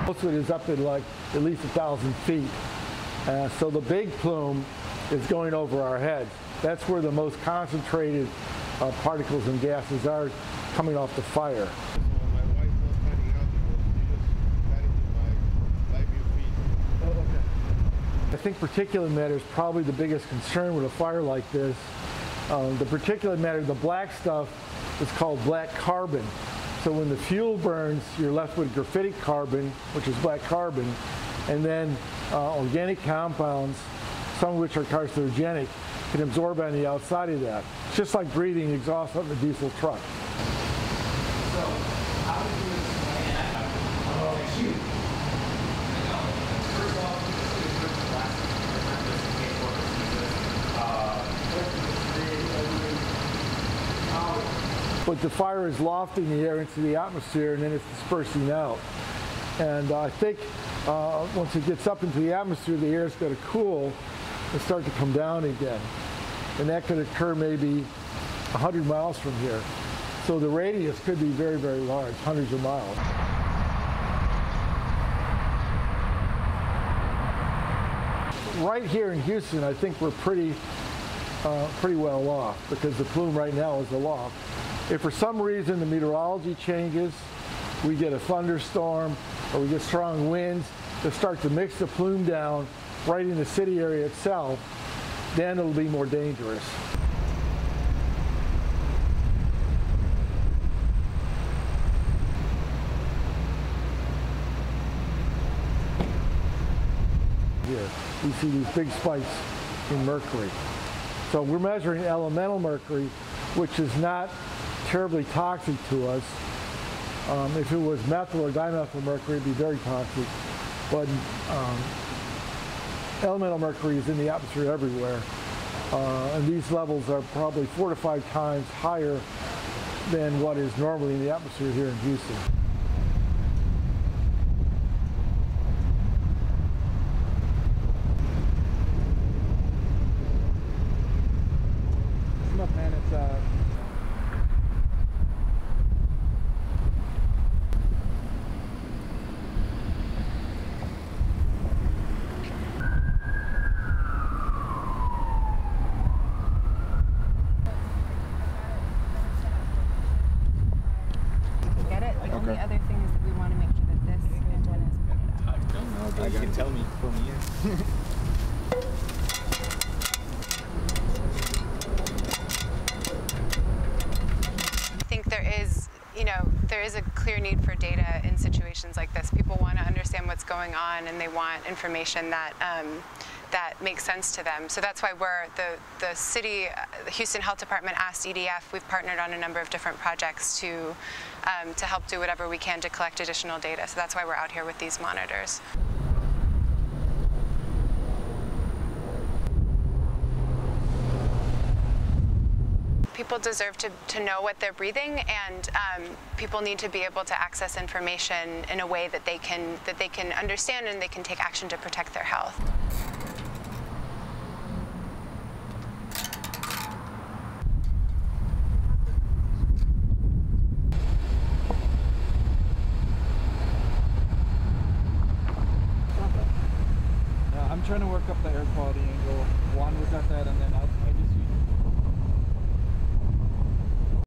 Most of it is up at like at least 1,000 feet. So the big plume is going over our heads. That's where the most concentrated particles and gases are coming off the fire. I think particulate matter is probably the biggest concern with a fire like this. The particulate matter, the black stuff, is called black carbon. So when the fuel burns, you're left with graphitic carbon, which is black carbon, and then organic compounds, some of which are carcinogenic, can absorb on the outside of that. It's just like breathing exhaust on a diesel truck. So, how would you explain that? First off, but the fire is lofting the air into the atmosphere and then it's dispersing out. And I think once it gets up into the atmosphere, the air is going to cool and start to come down again. And that could occur maybe 100 miles from here. So the radius could be very, very large, hundreds of miles. Right here in Houston, I think we're pretty well off because the plume right now is aloft. If for some reason the meteorology changes, we get a thunderstorm or we get strong winds that start to mix the plume down right in the city area itself, then it'll be more dangerous. Here, we see these big spikes in mercury. So we're measuring elemental mercury, which is not terribly toxic to us. If it was methyl or dimethyl mercury, it'd be very toxic. But elemental mercury is in the atmosphere everywhere. And these levels are probably 4 to 5 times higher than what is normally in the atmosphere here in Houston. Look, man, it's get it? The only other thing is that we want to make sure that this antenna is pointed up. I don't know, but you can tell me from here. There is a clear need for data in situations like this. People want to understand what's going on and they want information that that makes sense to them. So that's why the city, the Houston Health Department asked EDF. We've partnered on a number of different projects to help do whatever we can to collect additional data. So that's why we're out here with these monitors. People deserve to know what they're breathing, and people need to be able to access information in a way that they can understand and they can take action to protect their health.